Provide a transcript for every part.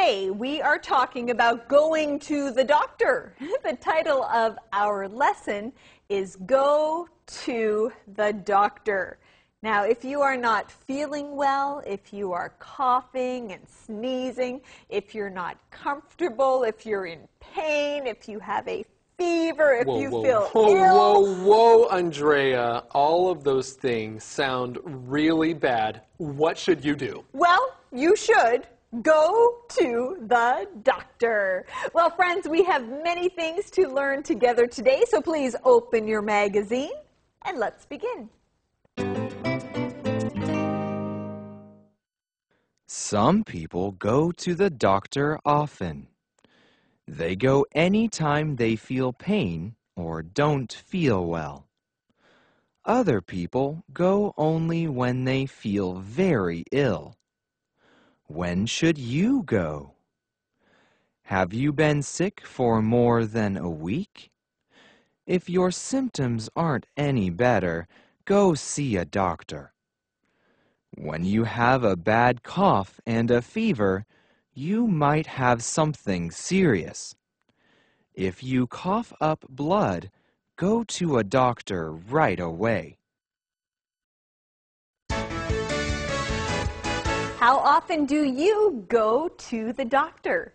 Today we are talking about going to the doctor. The title of our lesson is Go to the Doctor. Now, if you are not feeling well, if you are coughing and sneezing, if you're not comfortable, if you're in pain, if you have a fever, if you feel ill. Whoa, Andrea. All of those things sound really bad. What should you do? Well, you should go to the doctor. Well, friends, we have many things to learn together today, so please open your magazine and let's begin. Some people go to the doctor often. They go anytime they feel pain or don't feel well. Other people go only when they feel very ill. When should you go? Have you been sick for more than a week? If your symptoms aren't any better, go see a doctor. When you have a bad cough and a fever, you might have something serious. If you cough up blood, go to a doctor right away. How often do you go to the doctor?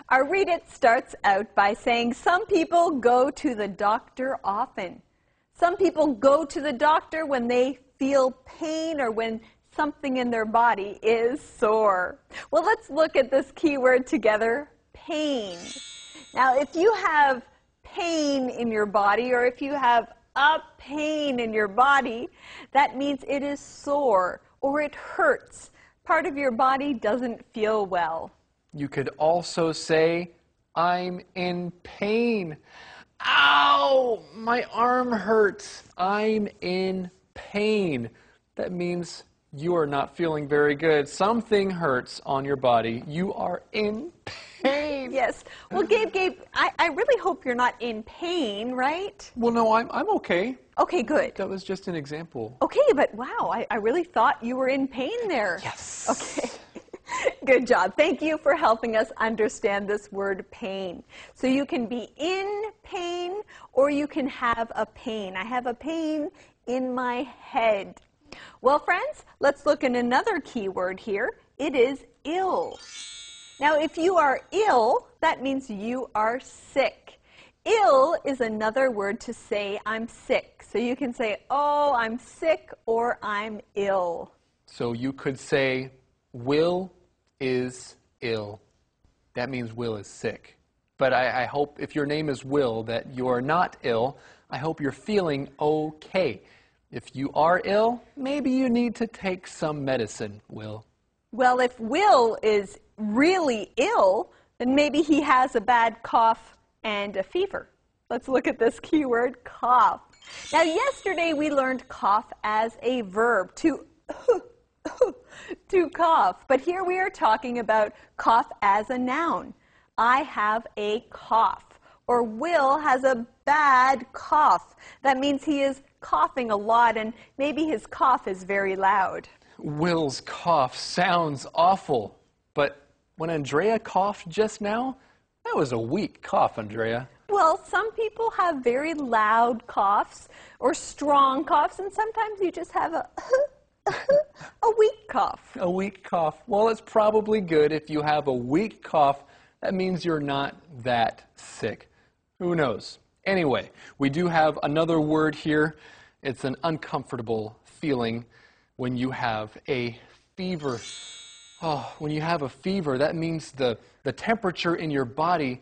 Our Read It starts out by saying some people go to the doctor often. Some people go to the doctor when they feel pain or when something in their body is sore. Well, let's look at this keyword together, pain. Now, if you have pain in your body or if you have a pain in your body, that means it is sore or it hurts. Part of your body doesn't feel well. You could also say, I'm in pain. Ow! My arm hurts. I'm in pain. That means you are not feeling very good. Something hurts on your body. You are in pain. Yes. Well, Gabe, I really hope you're not in pain, right? Well, no, I'm okay. Okay, good. That was just an example. Okay, but wow, I really thought you were in pain there. Yes. Okay. Good job. Thank you for helping us understand this word pain. So you can be in pain or you can have a pain. I have a pain in my head. Well, friends, let's look at another key word here. It is ill. Now, if you are ill, that means you are sick. Ill is another word to say I'm sick. So you can say, oh, I'm sick or I'm ill. So you could say, Will is ill. That means Will is sick. But I hope if your name is Will that you're not ill. I hope you're feeling okay. If you are ill, maybe you need to take some medicine, Will. Well, if Will is really ill, then maybe he has a bad cough and a fever. Let's look at this keyword, cough. Now, yesterday we learned cough as a verb, to cough. But here we are talking about cough as a noun. I have a cough. Or Will has a bad cough. That means he is coughing a lot and maybe his cough is very loud. Will's cough sounds awful. But when Andrea coughed just now, that was a weak cough, Andrea. Well, some people have very loud coughs or strong coughs, and sometimes you just have a weak cough. A weak cough. Well, it's probably good if you have a weak cough. That means you're not that sick. Who knows? Anyway, we do have another word here. It's an uncomfortable feeling when you have a fever. Oh, when you have a fever, that means the temperature in your body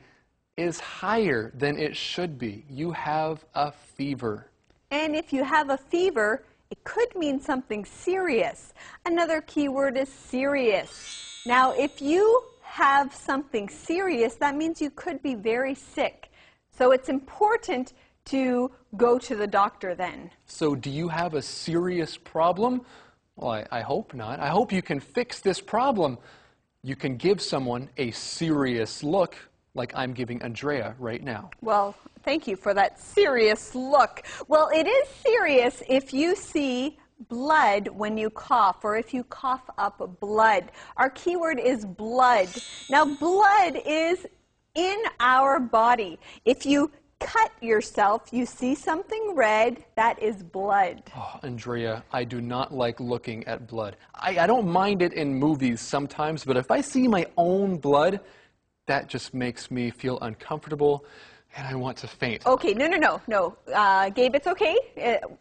is higher than it should be. You have a fever. And if you have a fever, it could mean something serious. Another key word is serious. Now, if you have something serious, that means you could be very sick. So it's important to go to the doctor then. So do you have a serious problem? Well, I hope not. I hope you can fix this problem. You can give someone a serious look like I'm giving Andrea right now. Well, thank you for that serious look. Well, it is serious if you see blood when you cough, or if you cough up blood. Our keyword is blood. Now, blood is in our body. If you cut yourself, you see something red, that is blood. Oh, Andrea, I do not like looking at blood. I don't mind it in movies sometimes, but if I see my own blood, that just makes me feel uncomfortable and I want to faint. Okay, no. Gabe, it's okay.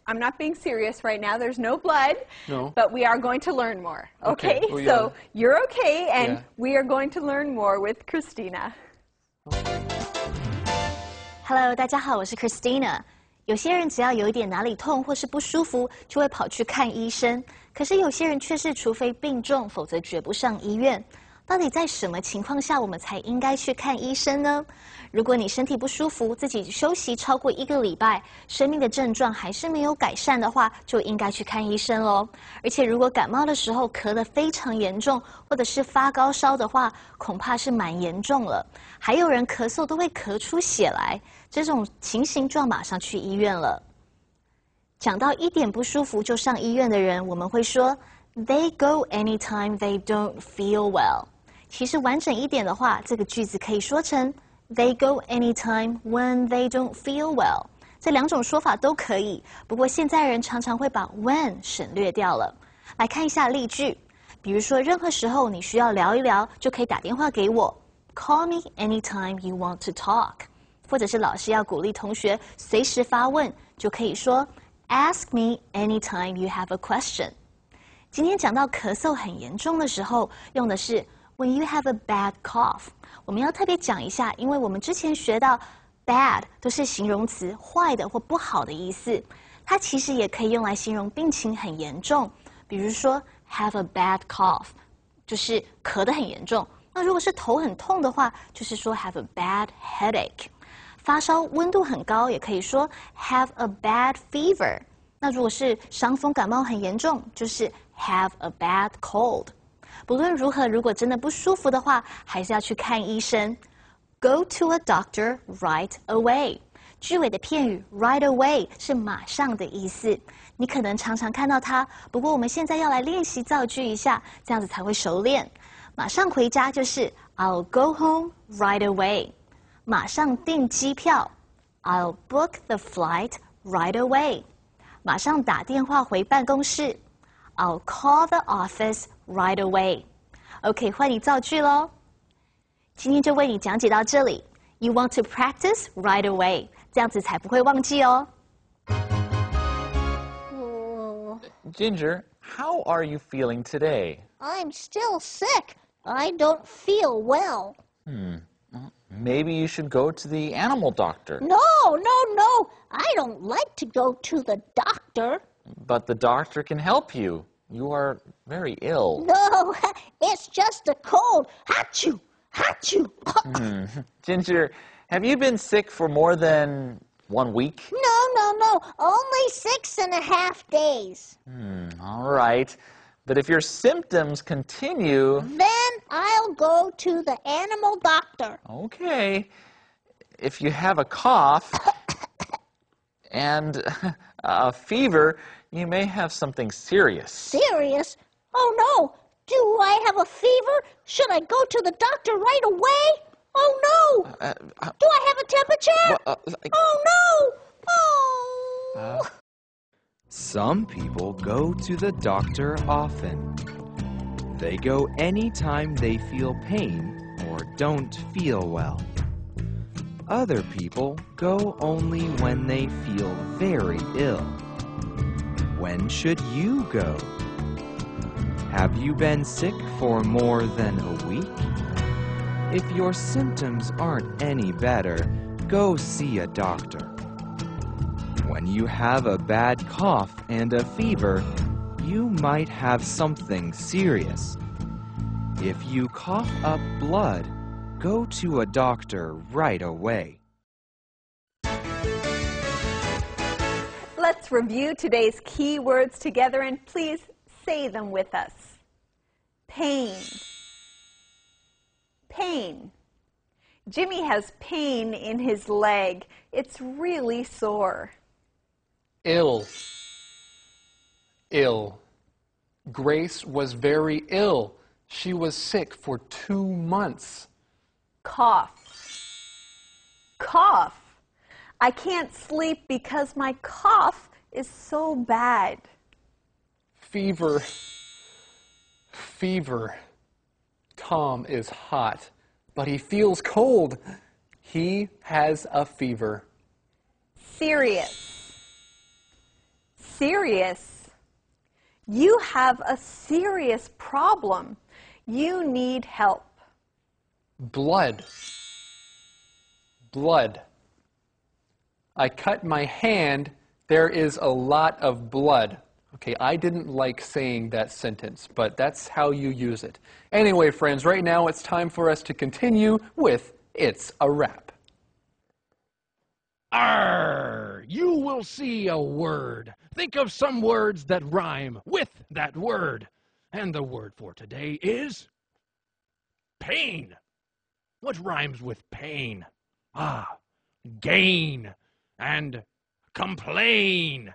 I'm not being serious right now. There's no blood. No. But we are going to learn more. Okay? Well, So you're okay, and Yeah. we are going to learn more with Christina. Hello， 大家好，我是 Christina。有些人只要有一点哪里痛或是不舒服，就会跑去看医生。可是有些人却是除非病重，否则绝不上医院。到底在什么情况下我们才应该去看医生呢？如果你身体不舒服，自己休息超过1个礼拜，生命的症状还是没有改善的话，就应该去看医生咯。而且如果感冒的时候咳得非常严重，或者是发高烧的话，恐怕是蛮严重了。还有人咳嗽都会咳出血来，这种情形就要马上去医院了。讲到一点不舒服就上医院的人，我们会说 They go anytime they don't feel well。其实完整一点的话，这个句子可以说成 They go anytime when they don't feel well。这两种说法都可以，不过现在人常常会把 when 省略掉了。来看一下例句，比如说任何时候你需要聊一聊，就可以打电话给我 Call me anytime you want to talk。或者是老师要鼓励同学随时发问，就可以说 Ask me anytime you have a question。今天讲到咳嗽很严重的时候，用的是 When you have a bad cough。我们要特别讲一下，因为我们之前学到 bad 都是形容词，坏的或不好的意思，它其实也可以用来形容病情很严重。比如说 have a bad cough， 就是咳得很严重。那如果是头很痛的话，就是说 have a bad headache。发烧温度很高，也可以说 have a bad fever。那如果是伤风感冒很严重，就是 have a bad cold。不论如何，如果真的不舒服的话，还是要去看医生。Go to a doctor right away。句尾的片语 right away 是马上的意思。你可能常常看到它，不过我们现在要来练习造句一下，这样子才会熟练。马上回家就是 I'll go home right away。马上订机票 I'll book the flight right away。马上打电话回办公室 I'll call the office right away。 OK， 换你造句咯。今天就为你讲解到这里。You want to practice right away， 这样子才不会忘记哦。Ginger, how are you feeling today? I'm still sick. I don't feel well. Maybe you should go to the animal doctor. No. I don't like to go to the doctor. But the doctor can help you. You are very ill. No, it's just a cold. Achoo! Achoo! Ginger, have you been sick for more than 1 week? No. Only 6.5 days. All right. But if your symptoms continue... Then I'll go to the animal doctor. Okay. If you have a cough and a fever, you may have something serious. Serious? Oh, no. Do I have a fever? Should I go to the doctor right away? Oh, no. Do I have a temperature? Oh, no. Oh. Some people go to the doctor often. They go anytime they feel pain or don't feel well. Other people go only when they feel very ill. When should you go? Have you been sick for more than a week? If your symptoms aren't any better, go see a doctor. When you have a bad cough and a fever, you might have something serious. If you cough up blood, go to a doctor right away. Let's review today's key words together, and please say them with us. Pain. Pain. Jimmy has pain in his leg. It's really sore. Ill. ill. Grace was very ill. She was sick for 2 months. Cough. Cough. I can't sleep because my cough is so bad. Fever. Fever. Tom is hot, but he feels cold. He has a fever. Serious. Serious. You have a serious problem. You need help. Blood. Blood. I cut my hand. There is a lot of blood. Okay, I didn't like saying that sentence, but that's how you use it. Anyway, friends, right now it's time for us to continue with It's a Wrap. Arr! You will see a word. Think of some words that rhyme with that word. And the word for today is pain. What rhymes with pain? Gain and complain.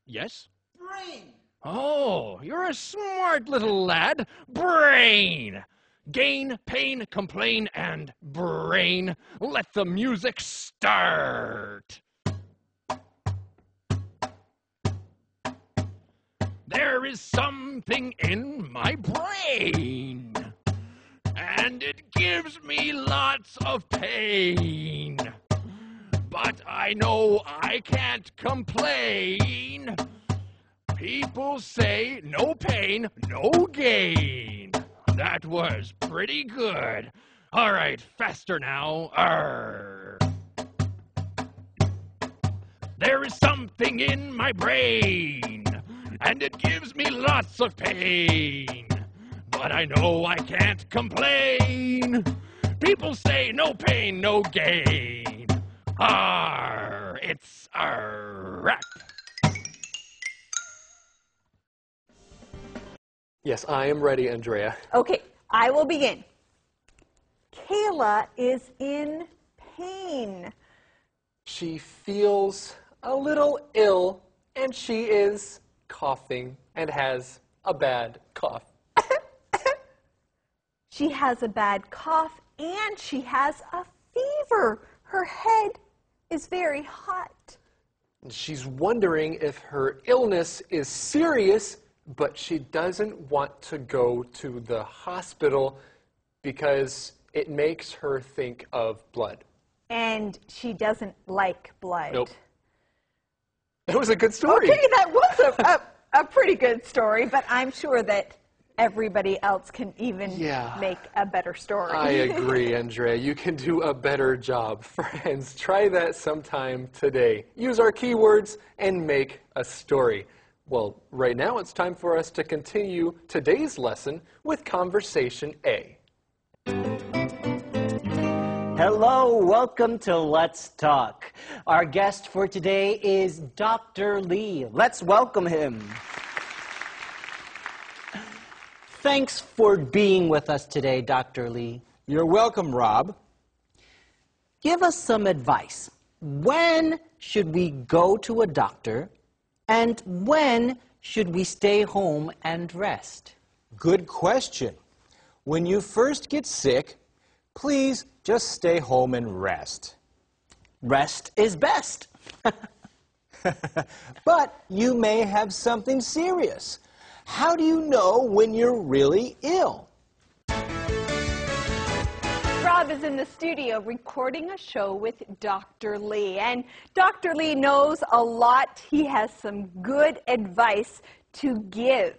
Yes? Brain. Oh, you're a smart little lad. Brain. Gain, pain, complain, and brain. Let the music start. There is something in my brain, and it gives me lots of pain. But I know I can't complain. People say no pain, no gain. That was pretty good. All right, faster now. Arr. There is something in my brain, and it gives me lots of pain. But I know I can't complain. People say no pain, no gain. Arr, it's a wrap. Yes, I am ready, Andrea. Okay, I will begin. Kayla is in pain. She feels a little ill, and she is coughing and has a bad cough. She has a bad cough and she has a fever. Her head is very hot. She's wondering if her illness is serious, but she doesn't want to go to the hospital because it makes her think of blood. And she doesn't like blood. Nope. That was a good story. Okay, that was a pretty good story, but I'm sure that everybody else can even make a better story. I agree, Andrea. You can do a better job. Friends, try that sometime today. Use our keywords and make a story. Well, right now it's time for us to continue today's lesson with Conversation A. Hello, welcome to Let's Talk. Our guest for today is Dr. Lee. Let's welcome him. Thanks for being with us today, Dr. Lee. You're welcome, Rob. Give us some advice. When should we go to a doctor, and when should we stay home and rest? Good question. When you first get sick, please just stay home and rest. Rest is best. But you may have something serious. How do you know when you're really ill? Rob is in the studio recording a show with Dr. Lee. And Dr. Lee knows a lot. He has some good advice to give.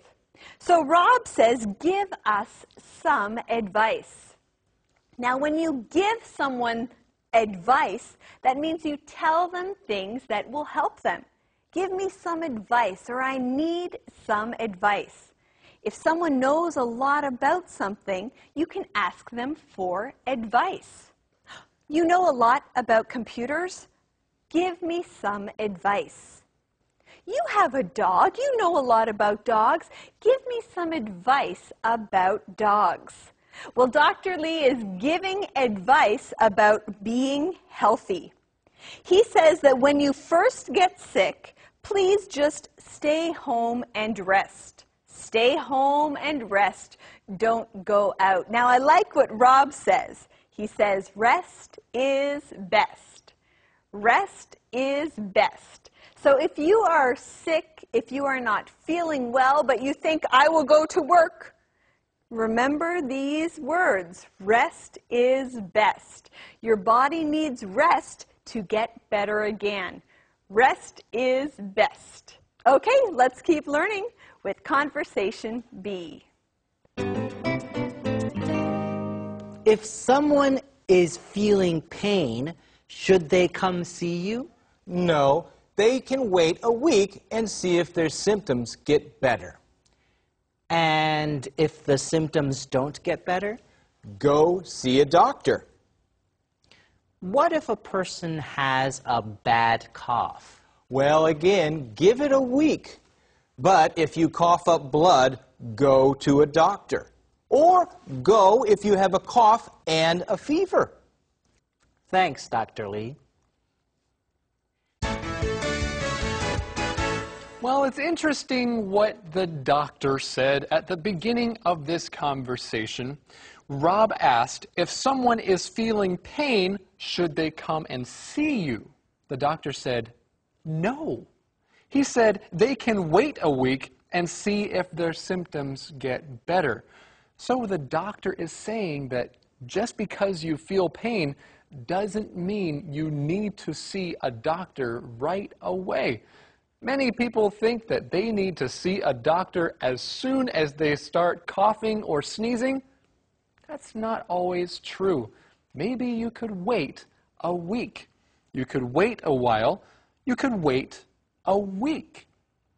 So Rob says, give us some advice. Now, when you give someone advice, that means you tell them things that will help them. Give me some advice, or I need some advice. If someone knows a lot about something, you can ask them for advice. You know a lot about computers? Give me some advice. You have a dog. You know a lot about dogs. Give me some advice about dogs. Well, Dr. Lee is giving advice about being healthy. He says that when you first get sick, please just stay home and rest. Stay home and rest. Don't go out. Now, I like what Rob says. He says, rest is best. Rest is best. So if you are sick, if you are not feeling well, but you think, I will go to work, remember these words. Rest is best. Your body needs rest to get better again. Rest is best. Okay, let's keep learning with Conversation B. If someone is feeling pain, should they come see you? No, they can wait a week and see if their symptoms get better. And if the symptoms don't get better? Go see a doctor. What if a person has a bad cough? Well, again, give it a week. But if you cough up blood, go to a doctor. Or go if you have a cough and a fever. Thanks, Dr. Lee. Well, it's interesting what the doctor said at the beginning of this conversation. Rob asked, if someone is feeling pain, should they come and see you? The doctor said, no. He said they can wait a week and see if their symptoms get better. So the doctor is saying that just because you feel pain doesn't mean you need to see a doctor right away. Many people think that they need to see a doctor as soon as they start coughing or sneezing. That's not always true. Maybe you could wait a week. You could wait a while. You could wait a week.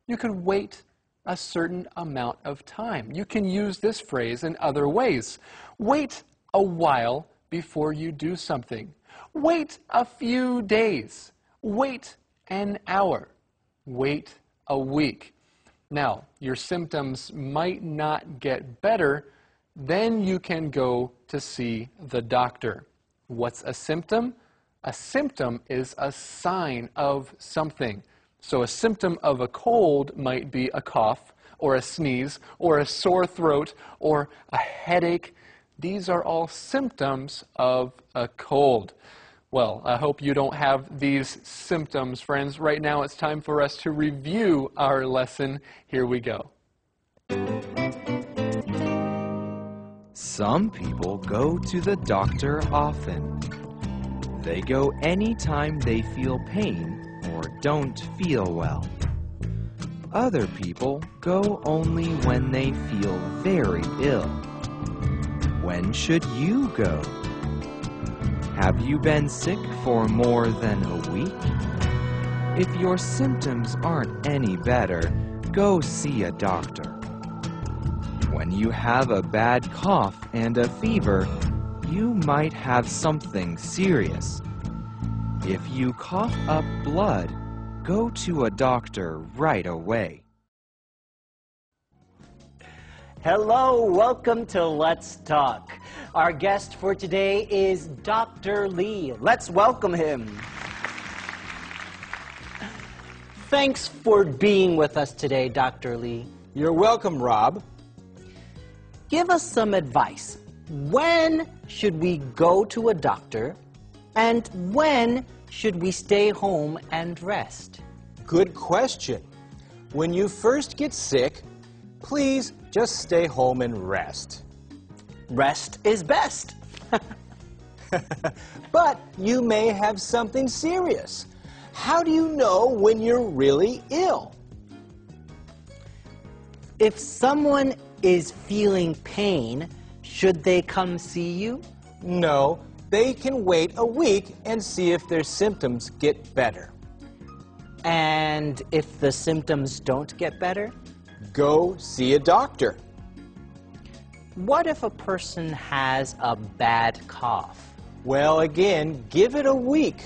You could wait a certain amount of time. You can use this phrase in other ways. Wait a while before you do something. Wait a few days. Wait an hour. Wait a week. Now, your symptoms might not get better, then you can go to see the doctor. What's a symptom? A symptom is a sign of something. So a symptom of a cold might be a cough, or a sneeze, or a sore throat, or a headache. These are all symptoms of a cold. Well, I hope you don't have these symptoms, friends. Right now it's time for us to review our lesson. Here we go. Some people go to the doctor often. They go anytime they feel pain or don't feel well. Other people go only when they feel very ill. When should you go? Have you been sick for more than a week? If your symptoms aren't any better, go see a doctor. When you have a bad cough and a fever, you might have something serious. If you cough up blood, go to a doctor right away. Hello, welcome to Let's Talk. Our guest for today is Dr. Lee. Let's welcome him. Thanks for being with us today, Dr. Lee. You're welcome, Rob. Give us some advice. When should we go to a doctor, and when should we stay home and rest? Good question. When you first get sick, please just stay home and rest. Rest is best. But you may have something serious. How do you know when you're really ill? If someone is feeling pain, should they come see you? No, they can wait a week and see if their symptoms get better. And if the symptoms don't get better? Go see a doctor. What if a person has a bad cough? Well, again, give it a week.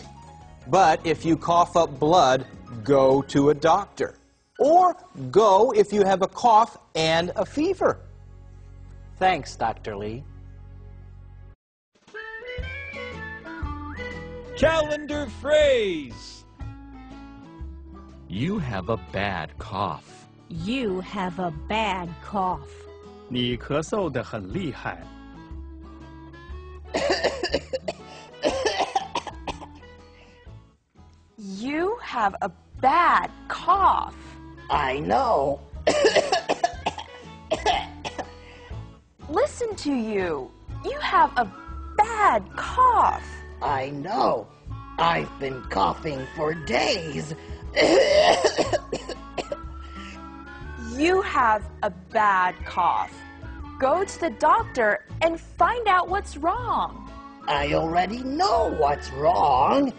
But if you cough up blood, go to a doctor. Or go if you have a cough and a fever. Thanks, Dr. Lee. Calendar phrase. You have a bad cough. You have a bad cough. 你咳嗽得很厉害。You have a bad cough. I know. Listen to you. You have a bad cough. I know. I've been coughing for days. You have a bad cough. Go to the doctor and find out what's wrong. I already know what's wrong.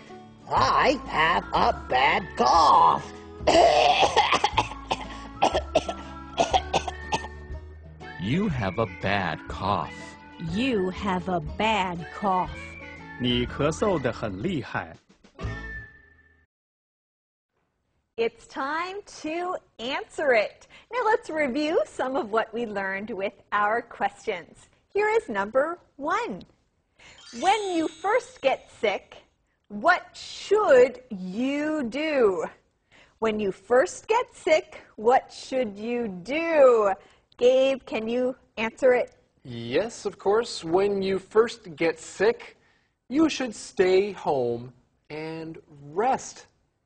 I have a bad cough. You have a bad cough. You have a bad cough. 你咳嗽得很厉害。It's time to answer it. Now let's review some of what we learned with our questions. Here is number 1. When you first get sick, what should you do? When you first get sick, what should you do? Gabe, can you answer it? Yes, of course. When you first get sick, you should stay home and rest.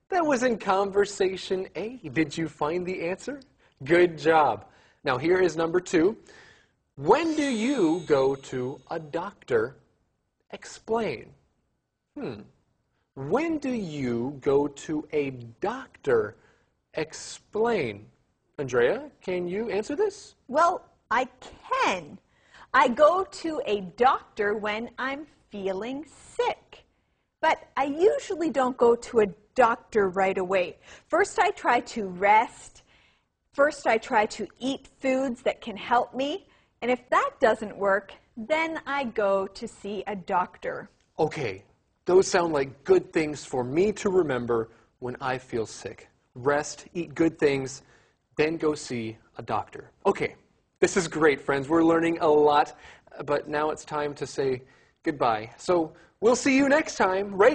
That was in conversation A. Did you find the answer? Good job. Now here is number 2. When do you go to a doctor? Explain. When do you go to a doctor? Explain. Andrea, can you answer this? Well, I can. I go to a doctor when I'm feeling sick. But I usually don't go to a doctor right away. First, I try to rest. First, I try to eat foods that can help me. And if that doesn't work, then I go to see a doctor. Okay, those sound like good things for me to remember when I feel sick. Rest, eat good things, then go see a doctor. Okay, this is great, friends. We're learning a lot, but now it's time to say goodbye. So we'll see you next time right